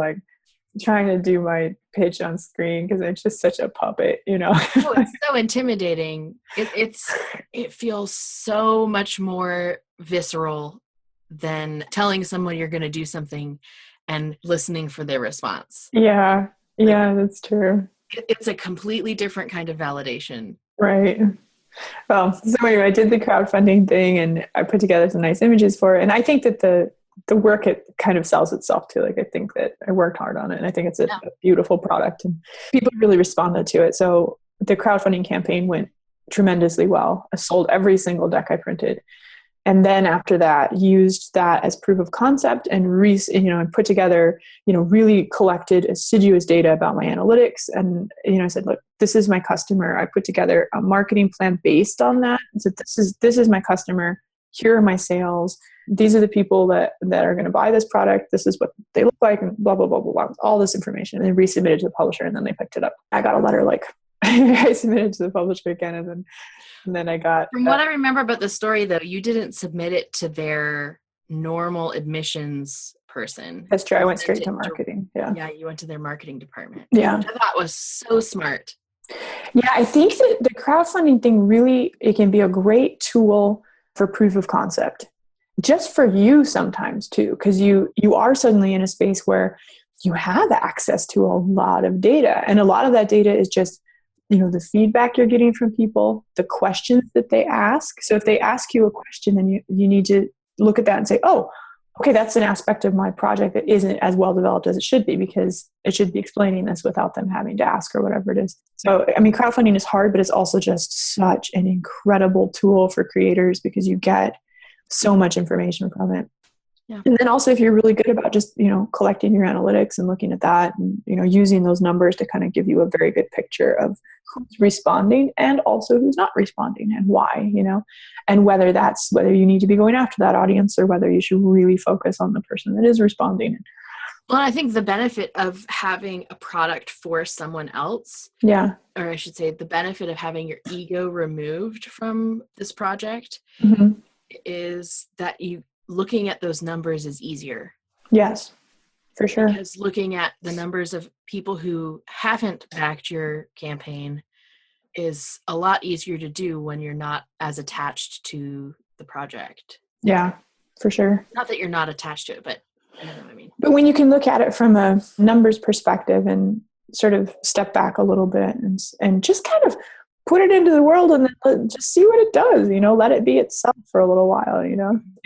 trying to do my pitch on screen because it's just such a puppet, Oh, it's so intimidating. It feels so much more visceral than telling someone you're going to do something and listening for their response. Yeah, that's true. It's a completely different kind of validation. Right. Well, so anyway, I did the crowdfunding thing and I put together some nice images for it. And I think that the work, it kind of sells itself too. I think that I worked hard on it, and I think it's a beautiful product, and people really responded to it. So the crowdfunding campaign went tremendously well. I sold every single deck I printed. And then after that, used that as proof of concept and and put together, really collected assiduous data about my analytics. And, I said, look, this is my customer. I put together a marketing plan based on that. I said, this is my customer. Here are my sales. These are the people that are going to buy this product. This is what they look like, and blah, blah, blah, blah, blah. All this information, and then resubmitted to the publisher, and then they picked it up. I got a letter I submitted to the publisher again, and then I got... From what I remember about the story, though, you didn't submit it to their normal admissions person. That's true. I went straight to marketing. Yeah, you went to their marketing department. Yeah. Which I thought was so smart. Yeah, I think that the crowdfunding thing really, it can be a great tool for proof of concept. Just for you sometimes too, because you are suddenly in a space where you have access to a lot of data. And a lot of that data is just the feedback you're getting from people, the questions that they ask. So if they ask you a question and you need to look at that and say, oh, okay, that's an aspect of my project that isn't as well developed as it should be, because it should be explaining this without them having to ask or whatever it is. So, crowdfunding is hard, but it's also just such an incredible tool for creators because you get so much information from it. Yeah. And then also if you're really good about just, collecting your analytics and looking at that and, using those numbers to kind of give you a very good picture of who's responding and also who's not responding and why, and whether you need to be going after that audience or whether you should really focus on the person that is responding. Well, I think the benefit of having a product for someone else, or I should say the benefit of having your ego removed from this project is that looking at those numbers is easier. Yes, for sure. Because looking at the numbers of people who haven't backed your campaign is a lot easier to do when you're not as attached to the project. Yeah, for sure. Not that you're not attached to it, but you know what I mean. But when you can look at it from a numbers perspective and sort of step back a little bit and just kind of put it into the world and then just see what it does, let it be itself for a little while,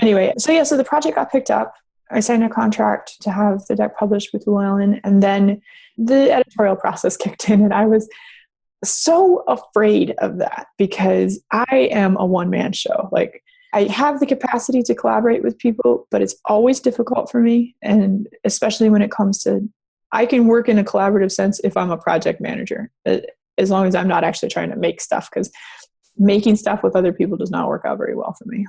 Anyway, so the project got picked up. I signed a contract to have the deck published with Goodwill, and then the editorial process kicked in, and I was so afraid of that because I am a one-man show. I have the capacity to collaborate with people, but it's always difficult for me. And especially when it comes to, I can work in a collaborative sense if I'm a project manager, as long as I'm not actually trying to make stuff, because making stuff with other people does not work out very well for me.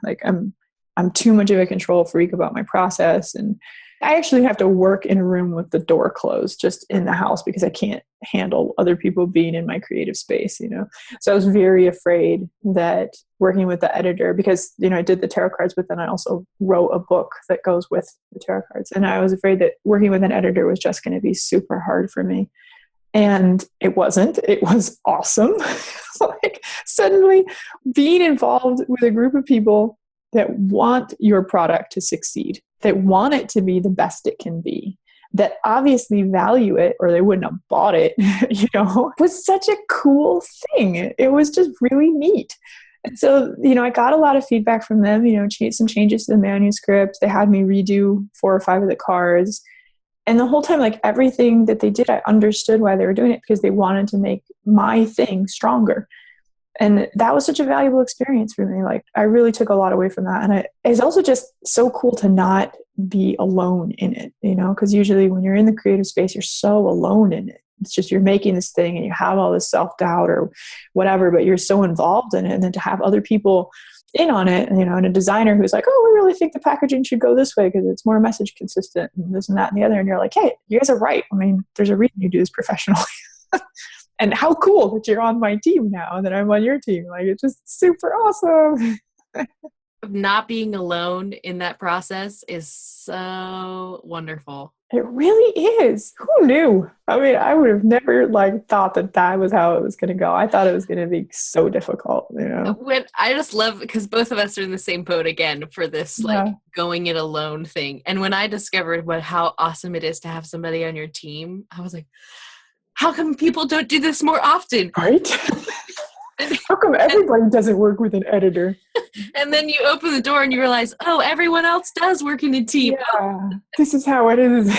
I'm too much of a control freak about my process. And I actually have to work in a room with the door closed just in the house because I can't handle other people being in my creative space, So I was very afraid that working with the editor, because, I did the tarot cards, but then I also wrote a book that goes with the tarot cards. And I was afraid that working with an editor was just going to be super hard for me. And it wasn't. It was awesome. Suddenly being involved with a group of people that want your product to succeed. that want it to be the best it can be, that obviously value it or they wouldn't have bought it, was such a cool thing. It was just really neat. And so, I got a lot of feedback from them, some changes to the manuscript. They had me redo 4 or 5 of the cards. And the whole time, like everything that they did, I understood why they were doing it, because they wanted to make my thing stronger. And that was such a valuable experience for me. Like, I really took a lot away from that. And it's also just so cool to not be alone in it, because usually when you're in the creative space, you're so alone in it. It's just, you're making this thing and you have all this self-doubt or whatever, but you're so involved in it. And then to have other people in on it, and a designer who's like, oh, we really think the packaging should go this way because it's more message consistent and this and that and the other. And you're like, hey, you guys are right. I mean, there's a reason you do this professionally. And how cool that you're on my team now and that I'm on your team. Like, it's just super awesome. Not being alone in that process is so wonderful. It really is. Who knew? I mean, I would have never thought that was how it was going to go. I thought it was going to be so difficult, When I just love, because both of us are in the same boat again for this going it alone thing. And when I discovered how awesome it is to have somebody on your team, I was like, how come people don't do this more often? Right? How come everybody doesn't work with an editor? And then you open the door and you realize, oh, everyone else does work in a team. Yeah, this is how it is.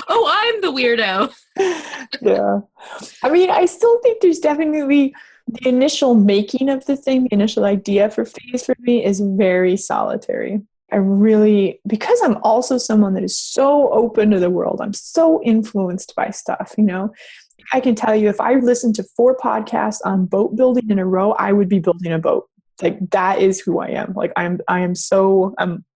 Oh, I'm the weirdo. Yeah. I mean, I still think there's definitely the initial making of the thing, the initial idea for phase for me is very solitary. Because I'm also someone that is so open to the world, I'm so influenced by stuff, I can tell you if I listened to 4 podcasts on boat building in a row, I would be building a boat. Like, that is who I am. Like, I'm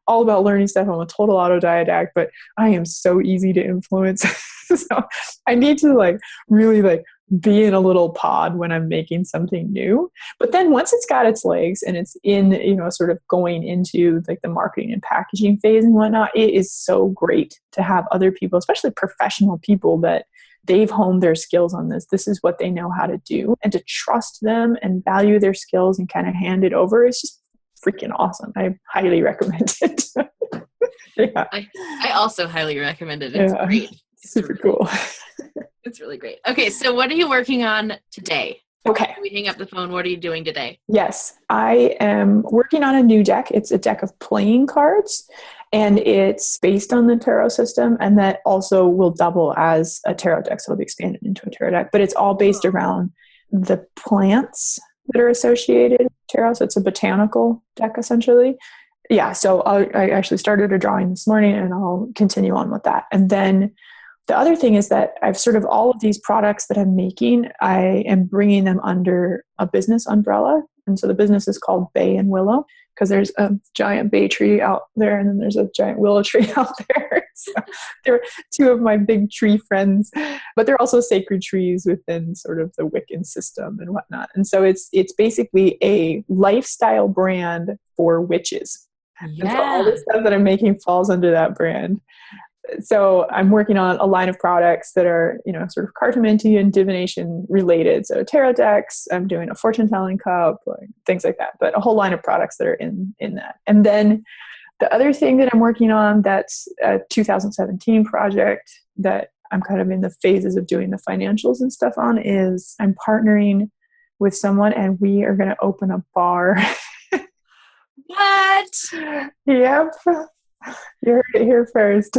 all about learning stuff. I'm a total autodidact, but I am so easy to influence. So I need to really be in a little pod when I'm making something new. But then once it's got its legs and it's in, sort of going into the marketing and packaging phase and whatnot, it is so great to have other people, especially professional people, that they've honed their skills on this. This is what they know how to do. And to trust them and value their skills and kind of hand it over is just freaking awesome. I highly recommend it. Yeah. I also highly recommend it. It's great. It's super cool. It's really great. Okay, so what are you working on today? Okay. When we hang up the phone, what are you doing today? Yes, I am working on a new deck. It's a deck of playing cards, and it's based on the tarot system, and that also will double as a tarot deck, so it'll be expanded into a tarot deck. But it's all based around the plants that are associated with tarot, so it's a botanical deck, essentially. Yeah, so I actually started a drawing this morning, and I'll continue on with that. And then the other thing is that I've sort of all of these products that I'm making, I am bringing them under a business umbrella. And so the business is called Bay and Willow, because there's a giant bay tree out there and then there's a giant willow tree out there. So they're 2 of my big tree friends, but they're also sacred trees within sort of the Wiccan system and whatnot. And so it's basically a lifestyle brand for witches. Yeah. And so all the stuff that I'm making falls under that brand. So I'm working on a line of products that are, sort of cartomancy and divination related. So tarot decks, I'm doing a fortune telling cup, things like that, but a whole line of products that are in that. And then the other thing that I'm working on, that's a 2017 project that I'm kind of in the phases of doing the financials and stuff on, is I'm partnering with someone and we are going to open a bar. What? Yep. You heard it here first.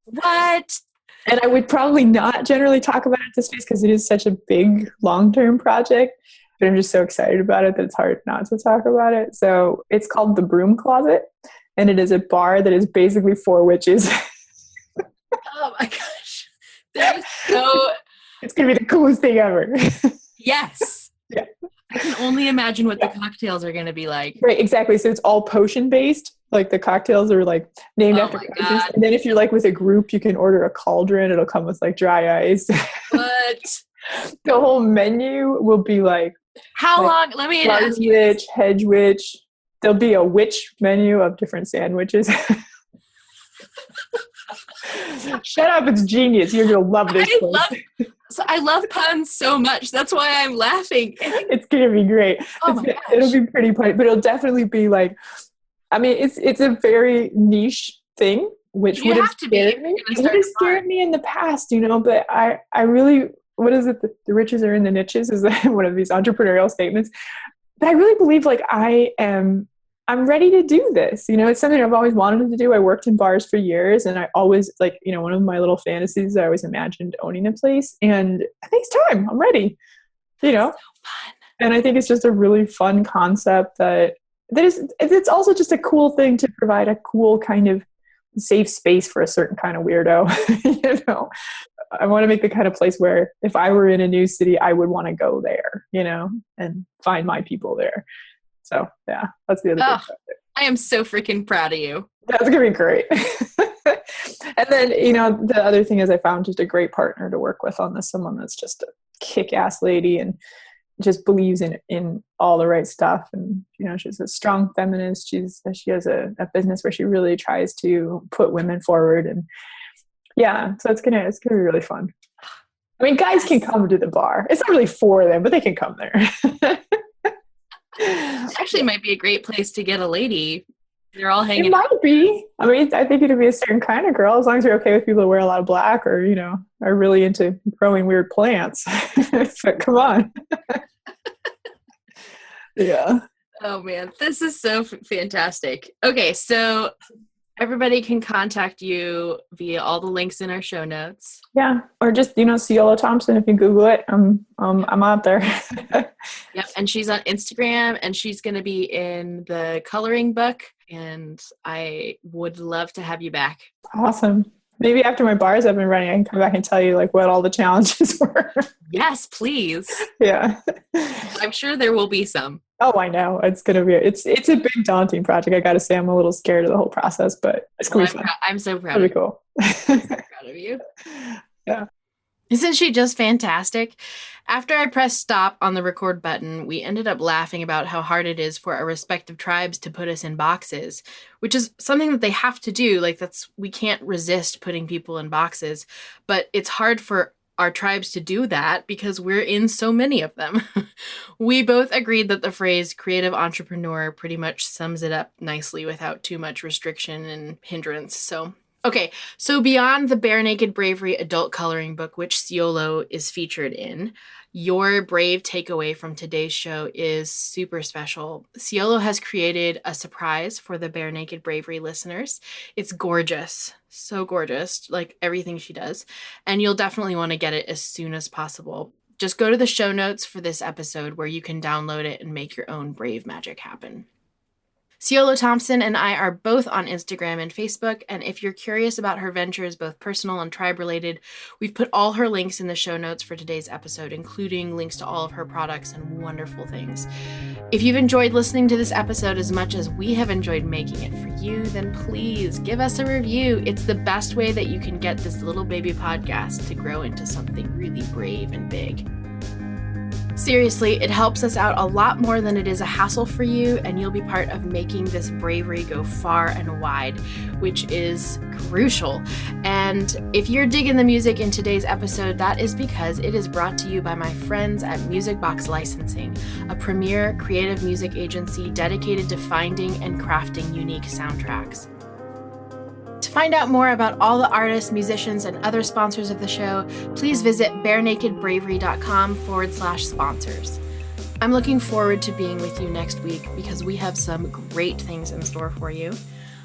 What? And I would probably not generally talk about it at this space because it is such a big long-term project, but I'm just so excited about it that it's hard not to talk about it. So it's called The Broom Closet, and it is a bar that is basically for witches. Oh my gosh. That is so... It's going to be the coolest thing ever. Yes. Yeah. I can only imagine what the cocktails are going to be like. Right, exactly. So it's all potion based. Like the cocktails are named after potions. And then if you're with a group, you can order a cauldron. It'll come with dry ice. What? The whole menu will be how long? Let me ask you. Witch, hedge witch. There'll be a witch menu of different sandwiches. Shut up, it's genius. You're going to love this place. I love puns so much. That's why I'm laughing. It's going to be great. Oh my gosh. It'll be pretty funny, but it'll definitely be I mean, it's a very niche thing, which You would have have to be if scared you're me. going to It would start have a bar. scared me in the past, but I really, what is it? The riches are in the niches is one of these entrepreneurial statements. But I really believe like I'm ready to do this. It's something I've always wanted to do. I worked in bars for years, and I always one of my little fantasies, I always imagined owning a place, and I think it's time. I'm ready, So fun. and I think it's just a really fun concept it's also just a cool thing to provide a cool kind of safe space for a certain kind of weirdo. I want to make the kind of place where if I were in a new city, I would want to go there, and find my people there. So yeah, that's the other thing. I am so freaking proud of you. That's going to be great. And then, the other thing is I found just a great partner to work with on this, someone that's just a kick-ass lady and just believes in all the right stuff. And, she's a strong feminist. She has a business where she really tries to put women forward. And yeah, so it's gonna be really fun. I mean, guys can come to the bar. It's not really for them, but they can come there. It actually might be a great place to get a lady. They're all hanging It out. might be. I mean, I think it'd be a certain kind of girl, as long as you're okay with people that wear a lot of black or, are really into growing weird plants. So come on. Yeah. Oh man, this is so fantastic. Okay, so everybody can contact you via all the links in our show notes. Yeah, or just Siolo Thompson. If you Google it, I'm out there. Yep, and she's on Instagram, and she's going to be in the coloring book. And I would love to have you back. Awesome. Maybe after my bar's up and running, I can come back and tell you what all the challenges were. Yes, please. Yeah. I'm sure there will be some. Oh, I know. It's going to be, it's a big daunting project. I got to say, I'm a little scared of the whole process, but it's going to be fun. I'm so proud It'll of be cool. I'm so proud of you. Yeah. Isn't she just fantastic? After I pressed stop on the record button, we ended up laughing about how hard it is for our respective tribes to put us in boxes, which is something that they have to do. We can't resist putting people in boxes, but it's hard for our tribes to do that because we're in so many of them. We both agreed that the phrase creative entrepreneur pretty much sums it up nicely without too much restriction and hindrance. So beyond the Bare Naked Bravery adult coloring book, which Siolo is featured in, your brave takeaway from today's show is super special. Siolo has created a surprise for the Bare Naked Bravery listeners. It's gorgeous, so gorgeous, like everything she does, and you'll definitely want to get it as soon as possible. Just go to the show notes for this episode where you can download it and make your own brave magic happen. Siolo Thompson and I are both on Instagram and Facebook, and if you're curious about her ventures, both personal and tribe-related, we've put all her links in the show notes for today's episode, including links to all of her products and wonderful things. If you've enjoyed listening to this episode as much as we have enjoyed making it for you, then please give us a review. It's the best way that you can get this little baby podcast to grow into something really brave and big. Seriously, it helps us out a lot more than it is a hassle for you, and you'll be part of making this bravery go far and wide, which is crucial. And if you're digging the music in today's episode, that is because it is brought to you by my friends at Music Box Licensing, a premier creative music agency dedicated to finding and crafting unique soundtracks. To find out more about all the artists, musicians, and other sponsors of the show, please visit barenakedbravery.com/sponsors. I'm looking forward to being with you next week because we have some great things in store for you.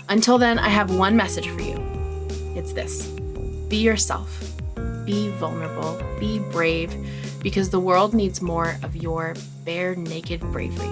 Until then, I have one message for you. It's this: be yourself, be vulnerable, be brave, because the world needs more of your bare naked bravery.